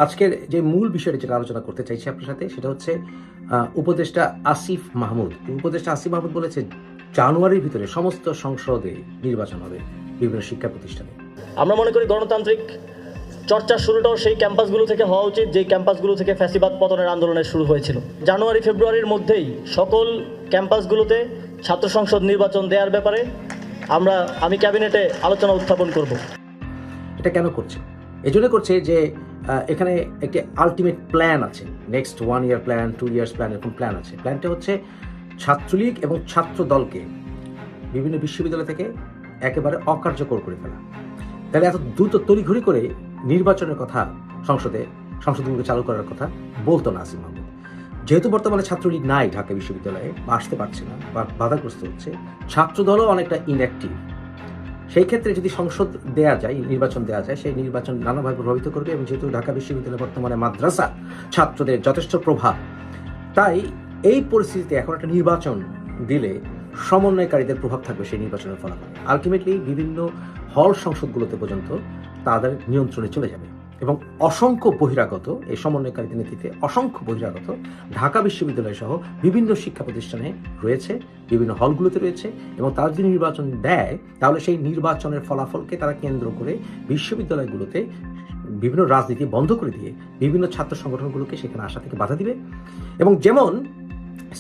আজকের যে মূল বিষয়টা যেটা আলোচনা করতে চাইছি আপনার সাথে সেটা হচ্ছে উপদেষ্টা আসিফ মাহমুদ। উপদেষ্টা আসিফ মাহমুদ বলেছে জানুয়ারির ভিতরে সমস্ত সংসদে নির্বাচন হবে বিভিন্ন শিক্ষা প্রতিষ্ঠানে। আমরা মনে করি গণতান্ত্রিক চর্চার শুরুটাও সেই ক্যাম্পাসগুলো থেকে হওয়া উচিত যেই ক্যাম্পাসগুলো থেকে ফ্যাসিবাদ পতনের আন্দোলনের শুরু হয়েছিল। জানুয়ারি ফেব্রুয়ারির মধ্যেই সকল ক্যাম্পাসগুলোতে ছাত্র সংসদ নির্বাচন দেওয়ার ব্যাপারে আমি ক্যাবিনেটে আলোচনা উত্থাপন করব। এটা কেন করছে? এজন্য করছে যে এখানে একটি আলটিমেট প্ল্যান আছে, next 1 year plan, 2 years plan, এরকম প্ল্যান আছে। প্ল্যানটা হচ্ছে ছাত্রলীগ এবং ছাত্র দলকে বিভিন্ন বিশ্ববিদ্যালয় থেকে একেবারে অকার্যকর করে ফেলা। তাহলে এত দ্রুত তড়িঘড়ি করে নির্বাচনের কথা সংসদগুলোকে চালু করার কথা বলতো না আসিফ মাহমুদ। যেহেতু বর্তমানে ছাত্রলীগ নাই ঢাকা বিশ্ববিদ্যালয়ে বা আসতে পারছে না বা বাধাগ্রস্ত হচ্ছে, ছাত্রদলও অনেকটা ইনঅ্যাক্টিভ। সেই ক্ষেত্রে যদি নির্বাচন দেওয়া যায়, সেই নির্বাচন নানাভাবে প্রভাবিত করবে। এবং যেহেতু ঢাকা বিশ্ববিদ্যালয়ে বর্তমানে মাদ্রাসা ছাত্রদের যথেষ্ট প্রভাব, তাই এই পরিস্থিতিতে এখন একটা নির্বাচন দিলে সমন্বয়কারীদের প্রভাব থাকবে সেই নির্বাচনের ফলাফলে। আলটিমেটলি বিভিন্ন হল সংসদগুলোতে পর্যন্ত তাদের নিয়ন্ত্রণে চলে যাবে এবং অসংখ্য বহিরাগত, এই সমন্বয়কারীদের নেতৃত্বে অসংখ্য বহিরাগত ঢাকা বিশ্ববিদ্যালয় সহ বিভিন্ন শিক্ষা প্রতিষ্ঠানে রয়েছে, বিভিন্ন হলগুলোতে রয়েছে। এবং তারা যদি নির্বাচন দেয় তাহলে সেই নির্বাচনের ফলাফলকে তারা কেন্দ্র করে বিশ্ববিদ্যালয়গুলোতে বিভিন্ন রাজনীতি বন্ধ করে দিয়ে বিভিন্ন ছাত্র সংগঠনগুলোকে সেখানে আসা থেকে বাধা দিবে। এবং যেমন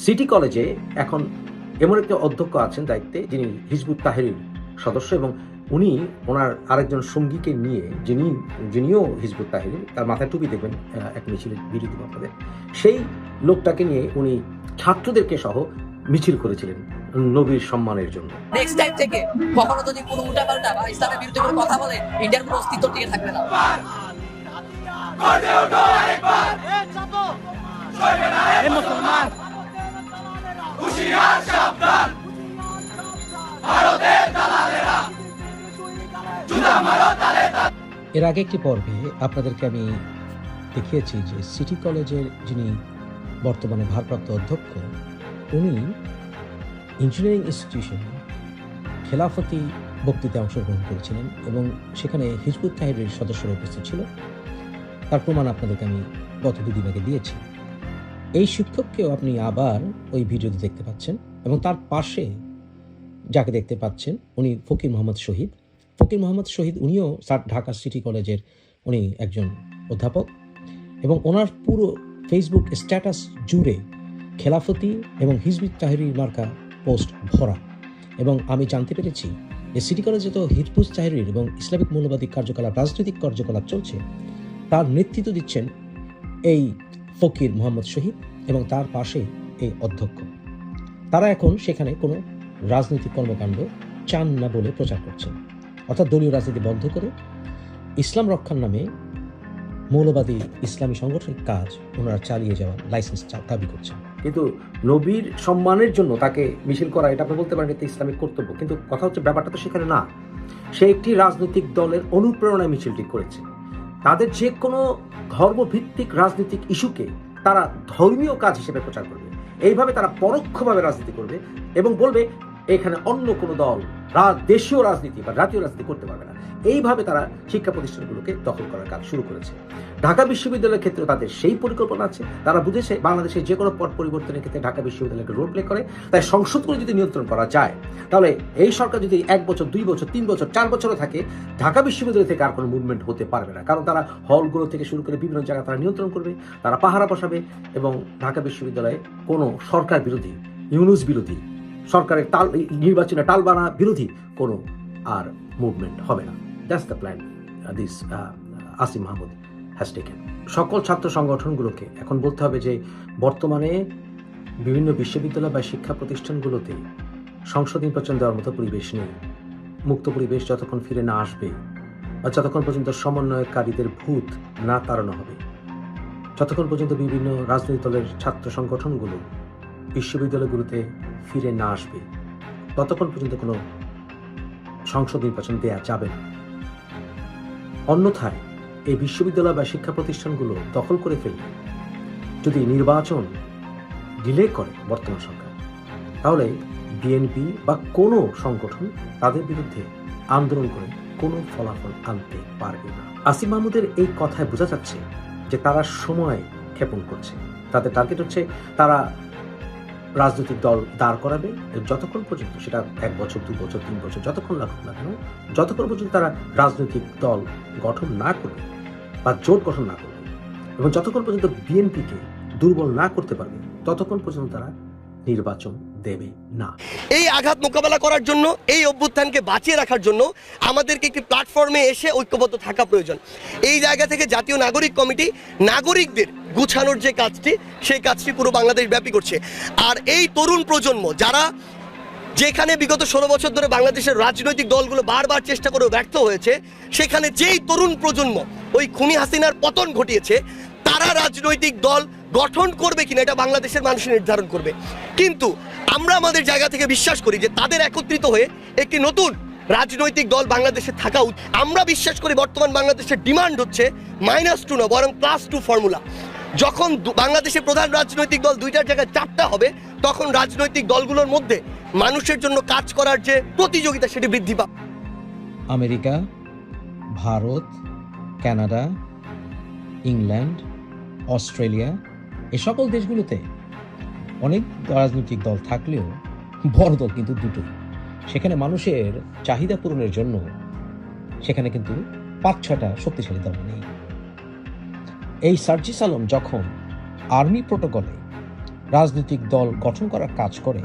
সিটি কলেজে এখন এমন একটা অধ্যক্ষ আছেন দায়িত্বে, যিনি হিজবুত তাহরির সদস্য, এবং উনি ওনার আরেকজন সঙ্গীকে নিয়ে, যিনিও হিজবুত তাহরির, তার মাথায় টুপি দেখবেন, এক মিছিলের ভিডিও দিব আপনাদের, সেই লোকটাকে নিয়ে উনি ছাত্রদেরকে সহ মিছিল করেছিলেন নবীর সম্মানের জন্য। নেক্সট টাইম থেকে কখনো যদি কোনো উল্টাপাল্টা বা ইসলামের বিরুদ্ধে কোনো কথা বলে, ইন্ডিয়ার কোনো অস্তিত্ব টিকে থাকবে না। এর আগে একটি পর্বে আপনাদেরকে আমি দেখিয়েছি যে সিটি কলেজের যিনি বর্তমানে ভারপ্রাপ্ত অধ্যক্ষ, উনি ইঞ্জিনিয়ারিং ইনস্টিটিউশনে খেলাফতি বক্তৃতায় অংশগ্রহণ করেছিলেন এবং সেখানে হিজবুত তাহরির সদস্যরা উপস্থিত ছিল। তার প্রমাণ আপনাদেরকে আমি গত 2 দিন আগে দিয়েছি। এই শিক্ষককেও আপনি আবার ওই ভিডিওতে দেখতে পাচ্ছেন এবং তার পাশে যাকে দেখতে পাচ্ছেন উনি ফকির মোহাম্মদ শহীদ। ফকির মোহাম্মদ শহীদ উনিও ঢাকা সিটি কলেজের উনি একজন অধ্যাপক এবং ওনার পুরো ফেসবুক স্ট্যাটাস জুড়ে খেলাফতি এবং হিজবুত তাহরির মার্কা পোস্ট ভরা। এবং আমি জানতে পেরেছি যে সিটি কলেজে তো হিজবুত তাহরির এবং ইসলামিক মৌলবাদী কার্যকলাপ, রাজনৈতিক কার্যকলাপ চলছে, তার নেতৃত্ব দিচ্ছেন এই ফকির মোহাম্মদ শহীদ এবং তার পাশে এই অধ্যক্ষ। তারা এখন সেখানে কোনো রাজনৈতিক কর্মকাণ্ড চান না বলে প্রচার করছেন, অর্থাৎ দলীয় রাজনীতি বন্ধ করে ইসলাম রক্ষার নামে মৌলবাদী ইসলামী সাংগঠনিক কাজ ওনারা চালিয়ে যাওয়ার লাইসেন্স দাবি করছেন। কিন্তু নবীর সম্মানের জন্য তাকে মিছিল করা, এটা আপনি বলতে পারেন এটা ইসলামিক কর্তব্য, কিন্তু কথা হচ্ছে ব্যাপারটা তো সেখানে না। সে একটি রাজনৈতিক দলের অনুপ্রেরণায় মিছিলটি করেছে। তাদের যে কোনো ধর্মভিত্তিক রাজনৈতিক ইস্যুকে তারা ধর্মীয় কাজ হিসেবে প্রচার করবে। এইভাবে তারা পরোক্ষভাবে রাজনীতি করবে এবং বলবে এখানে অন্য কোনো দল দেশীয় রাজনীতি বা জাতীয় রাজনীতি করতে পারবে না। এইভাবে তারা শিক্ষা প্রতিষ্ঠানগুলোকে দখল করার কাজ শুরু করেছে। ঢাকা বিশ্ববিদ্যালয়ের ক্ষেত্রে তাদের সেই পরিকল্পনা আছে। তারা বুঝেছে বাংলাদেশের যে কোনো পট পরিবর্তনের ক্ষেত্রে ঢাকা বিশ্ববিদ্যালয়কে রোল প্লে করে। তাই সংসদগুলো যদি নিয়ন্ত্রণ করা যায়, তাহলে এই সরকার যদি 1 বছর, 2 বছর, 3 বছর, 4 বছরও থাকে, ঢাকা বিশ্ববিদ্যালয় থেকে আর কোনো মুভমেন্ট হতে পারবে না। কারণ তারা হলগুলো থেকে শুরু করে বিভিন্ন জায়গায় তারা নিয়ন্ত্রণ করবে, তারা পাহারা বসাবে এবং ঢাকা বিশ্ববিদ্যালয়ে কোনো সরকার বিরোধী, ইউনুস বিরোধী, সরকারের নির্বাচনে টালবানা বিরোধী কোনো আর মুভমেন্ট হবে না। That's the plan this Asif Mahmud has taken. সকল ছাত্র সংগঠনগুলোকে এখন বলতে হবে যে বর্তমানে বিভিন্ন বিশ্ববিদ্যালয় বা শিক্ষা প্রতিষ্ঠানগুলোতে সংসদ নির্বাচন দেওয়ার মতো পরিবেশ নেই। মুক্ত পরিবেশ যতক্ষণ ফিরে না আসবে বা যতক্ষণ পর্যন্ত সমন্বয়কারীদের ভূত না তাড়ানো হবে, যতক্ষণ পর্যন্ত বিভিন্ন রাজনৈতিক দলের ছাত্র সংগঠনগুলো বিশ্ববিদ্যালয়গুলোতে ফিরে না আসবে, ততক্ষণ পর্যন্ত কোনো সংসদ নির্বাচন দেয়া যাবে না। অন্যথায় এই বিশ্ববিদ্যালয় বা শিক্ষা প্রতিষ্ঠানগুলো দখল করে ফেললে, যদি নির্বাচন ডিলে করে বর্তমান সরকার, তাহলে বিএনপি বা কোনো সংগঠন তাদের বিরুদ্ধে আন্দোলন করে কোনো ফলাফল আনতে পারবে না। আসিফ মাহমুদের এই কথায় বোঝা যাচ্ছে যে তারা সময় ক্ষেপণ করছে। তাদের টার্গেট হচ্ছে তারা রাজনৈতিক দল দাঁড় করাবে যতক্ষণ পর্যন্ত, সেটা 1 বছর 2 বছর 3 বছর যতক্ষণ লাগুক না কেন, যতক্ষণ পর্যন্ত তারা রাজনৈতিক দল গঠন না করবে বা জোট গঠন না করবে এবং যতক্ষণ পর্যন্ত বিএনপিকে দুর্বল না করতে পারবে ততক্ষণ পর্যন্ত তারা নির্বাচন দেবে না। এই আঘাত মোকাবেলা করার জন্য, এই অভ্যুত্থানকে বাঁচিয়ে রাখার জন্য আমাদেরকে একটি প্ল্যাটফর্মে এসে ঐক্যবদ্ধ থাকা প্রয়োজন। এই জায়গা থেকে জাতীয় নাগরিক কমিটি নাগরিকদের গুছানোর যে কাজটি, সেই কাজটি পুরো বাংলাদেশ ব্যাপী করছে। আর এই তরুণ প্রজন্ম যারা, যেখানে বিগত 16 বছর ধরে বাংলাদেশের রাজনৈতিক দলগুলো বারবার চেষ্টা করেও ব্যর্থ হয়েছে, সেখানে যেই তরুণ প্রজন্ম ওই খুনি হাসিনার পতন ঘটিয়েছে, তারা রাজনৈতিক দল গঠন করবে কিনা এটা বাংলাদেশের মানুষ নির্ধারণ করবে। কিন্তু আমরা আমাদের জায়গা থেকে বিশ্বাস করি যে তাদের একত্রিত হয়ে একটি নতুন রাজনৈতিক দল বাংলাদেশে থাকা উচিত। আমরা বিশ্বাস করি বর্তমান বাংলাদেশের ডিমান্ড হচ্ছে -2 না, বরং +2 ফর্মুলা। যখন বাংলাদেশের প্রধান রাজনৈতিক দল 2টার জায়গায় 4টা হবে, তখন রাজনৈতিক দলগুলোর মধ্যে মানুষের জন্য কাজ করার যে প্রতিযোগিতা, সেটি বৃদ্ধি পাবে। America, Bharat, Canada, England, Australia, এই সকল দেশগুলোতে অনেক রাজনৈতিক দল থাকলেও বড় দল কিন্তু দুটোই। সেখানে মানুষের চাহিদা পূরণের জন্য সেখানে কিন্তু 5-6টা শক্তিশালী দল নেই। এই সার্জিস আলম যখন আর্মি প্রোটোকলে রাজনৈতিক দল গঠন করার কাজ করে,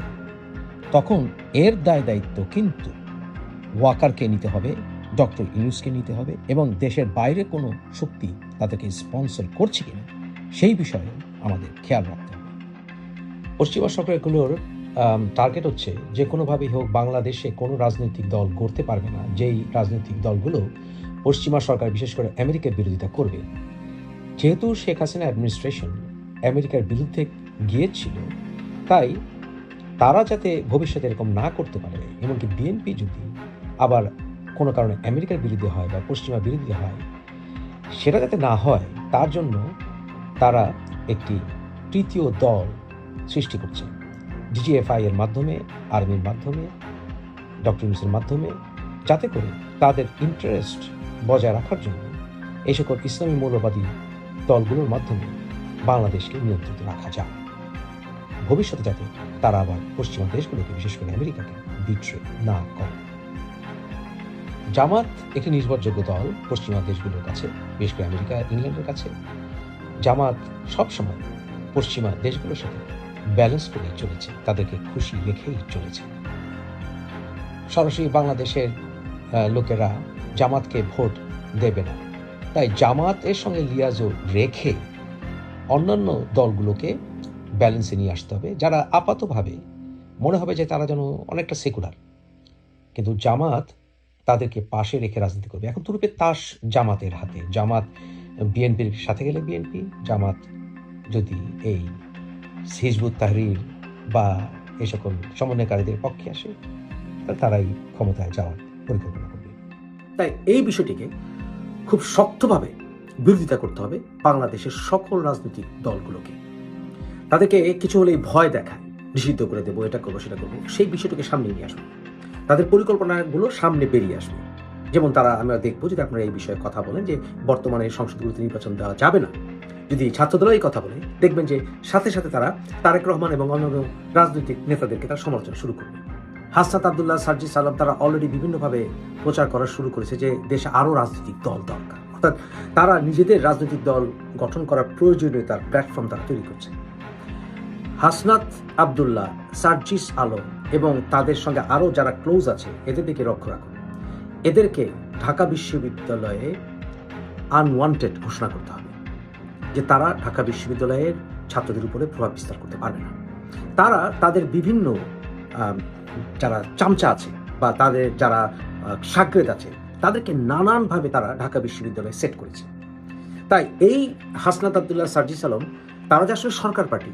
তখন এর দায়িত্ব কিন্তু ওয়াকারকে নিতে হবে, ডক্টর ইউনূসকে নিতে হবে, এবং দেশের বাইরে কোনো শক্তি তাদেরকে স্পন্সর করছে কিনা সেই বিষয়ে আমাদের খেয়াল রাখতে হবে। পশ্চিমা সরকারগুলোর টার্গেট হচ্ছে যে কোনোভাবেই হোক বাংলাদেশে কোনো রাজনৈতিক দল গড়তে পারবে না যেই রাজনৈতিক দলগুলো পশ্চিমা সরকার, বিশেষ করে আমেরিকার বিরোধিতা করবে। যেহেতু শেখ হাসিনা অ্যাডমিনিস্ট্রেশন আমেরিকার বিরুদ্ধে গিয়েছিল, তাই তারা যাতে ভবিষ্যতে এরকম না করতে পারে, এমনকি বিএনপি যদি আবার কোনো কারণে আমেরিকার বিরুদ্ধে হয় বা পশ্চিমা বিরোধী হয়, সেটা যাতে না হয় তার জন্য তারা একটি তৃতীয় দল সৃষ্টি করছে ডিজিএফআই এর মাধ্যমে, আর্মির মাধ্যমে, ডক্টর ইউনূসের মাধ্যমে, যাতে করে তাদের ইন্টারেস্ট বজায় রাখার জন্য এই সকল ইসলামী মৌলবাদী দলগুলোর মাধ্যমে বাংলাদেশকে নিয়ন্ত্রিত রাখা যায়, ভবিষ্যতে যাতে তারা আবার পশ্চিমা দেশগুলোকে, বিশেষ করে আমেরিকাকে বিট্রে না করে। জামাত একটি নির্ভরযোগ্য দল পশ্চিমা দেশগুলোর কাছে, বিশেষ করে আমেরিকা, ইংল্যান্ডের কাছে। জামাত সবসময় পশ্চিমা দেশগুলোর সাথে ব্যালেন্স করে চলেছে, তাদেরকে খুশি রেখেই চলেছে। সরাসরি বাংলাদেশের লোকেরা জামাতকে ভোট দেবে না, তাই জামাতের সঙ্গে লিয়াজো রেখে অন্যান্য দলগুলোকে ব্যালেন্সে নিয়ে আসতে হবে, যারা আপাতভাবে মনে হবে যে তারা যেন অনেকটা সেকুলার, কিন্তু জামাত তাদেরকে পাশে রেখে রাজনীতি করবে। এখন তুরুপে তাস জামাতের হাতে। জামাত বিএনপির সাথে গেলে বিএনপি, জামাত যদি এই হিজবুত তাহরির বা এই সকল সমন্বয়কারীদের পক্ষে আসে, তারাই ক্ষমতায় যাওয়ার পরিকল্পনা করবে। তাই এই বিষয়টিকে খুব শক্তভাবে বিরোধিতা করতে হবে বাংলাদেশের সকল রাজনৈতিক দলগুলোকে। তাদেরকে কিছু হলেই ভয় দেখায়, নিষিদ্ধ করে দেবো, এটা করবো, সেটা করবো, সেই বিষয়টিকে সামনে নিয়ে আসবে, তাদের পরিকল্পনাগুলো সামনে বেরিয়ে আসবে। যেমন আমরা দেখবো যদি আপনারা এই বিষয়ে কথা বলেন যে বর্তমানে সংসদগুলোতে নির্বাচন দেওয়া যাবে না, যদি ছাত্রদল এই কথা বলে, দেখবেন যে সাথে সাথে তারা তারেক রহমান এবং অন্যান্য রাজনৈতিক নেতাদেরকে তার সমালোচনা শুরু করবে। হাসনাত আব্দুল্লাহ, সার্জিস আলম, তারা অলরেডি বিভিন্নভাবে প্রচার করা শুরু করেছে যে দেশে আরও রাজনৈতিক দল দরকার, অর্থাৎ তারা নিজেদের রাজনৈতিক দল গঠন করার প্রয়োজনীয়তার প্ল্যাটফর্ম তারা তৈরি করছে। হাসনাত আব্দুল্লাহ, সার্জিস আলম এবং তাদের সঙ্গে আরও যারা ক্লোজ আছে, এদের দিকে লক্ষ্য রাখুন। এদেরকে ঢাকা বিশ্ববিদ্যালয়ে আনওয়ান্টেড ঘোষণা করতে হবে, যে তারা ঢাকা বিশ্ববিদ্যালয়ের ছাত্রদের উপরে প্রভাব বিস্তার করতে পারবে না। তারা তাদের বিভিন্ন যারা চামচা আছে বা তাদের যারা শাগরেদ আছে, তাদেরকে নানানভাবে তারা ঢাকা বিশ্ববিদ্যালয়ে সেট করেছে। তাই এই হাসনাত আব্দুল্লাহ, সার্জিস আলম, তারা যে আসলে সরকার পার্টি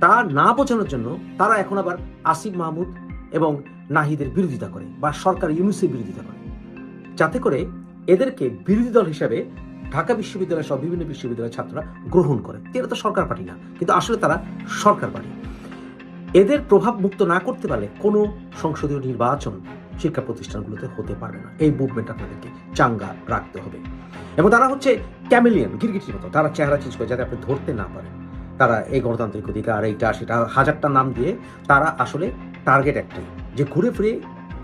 তা না বোঝানোর জন্য তারা এখন আবার আসিফ মাহমুদ এবং নাহিদের বিরোধিতা করে বা সরকার ইউনূসের বিরোধিতা করে, যাতে করে এদেরকে বিরোধী দল হিসাবে ঢাকা বিশ্ববিদ্যালয় সহ বিভিন্ন বিশ্ববিদ্যালয়ের ছাত্ররা গ্রহণ করে। এরা তো সরকার পার্টি না, কিন্তু আসলে তারা সরকার পার্টি। এদের প্রভাব মুক্ত না করতে পারলে কোনো সংসদীয় নির্বাচন শিক্ষা প্রতিষ্ঠানগুলোতে হতে পারবে না। এই মুভমেন্ট আপনাদেরকে চাঙ্গা রাখতে হবে। এবং তারা হচ্ছে ক্যামেলিয়ন, গিরগিটির মতো, তারা চেহারা চেঞ্জ করে যাতে আপনি ধরতে না পারেন। তারা এই গণতান্ত্রিক অধিকার, এইটা সেটা হাজারটা নাম দিয়ে তারা আসলে টার্গেট একটাই, যে ঘুরে ফিরে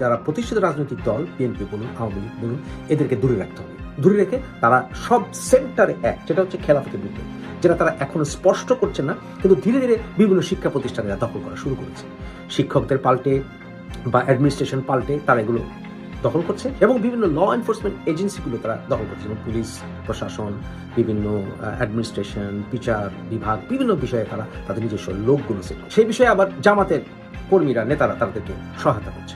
যারা প্রতিষ্ঠিত রাজনৈতিক দল, বিএনপি বলুন, আওয়ামী লীগ বলুন, এদেরকে দূরে রাখতে হবে। দূরে রেখে তারা সব সেন্টারে এক, যেটা হচ্ছে খেলাফতের বিরুদ্ধে, যেটা তারা এখনো স্পষ্ট করছে না, কিন্তু ধীরে ধীরে বিভিন্ন শিক্ষা প্রতিষ্ঠানেরা দখল করা শুরু করেছে। শিক্ষকদের পাল্টে বা অ্যাডমিনিস্ট্রেশন পাল্টে তারা এগুলো দখল করছে, এবং বিভিন্ন ল এনফোর্সমেন্ট এজেন্সিগুলো তারা দখল করছে, যেমন পুলিশ প্রশাসন, বিভিন্ন অ্যাডমিনিস্ট্রেশন, বিচার বিভাগ, বিভিন্ন বিষয়ে তারা তাদের নিজস্ব লোকগুলো সেট করছে। সেই বিষয়ে আবার জামাতের কর্মীরা, নেতারা তাদেরকে সহায়তা করছে।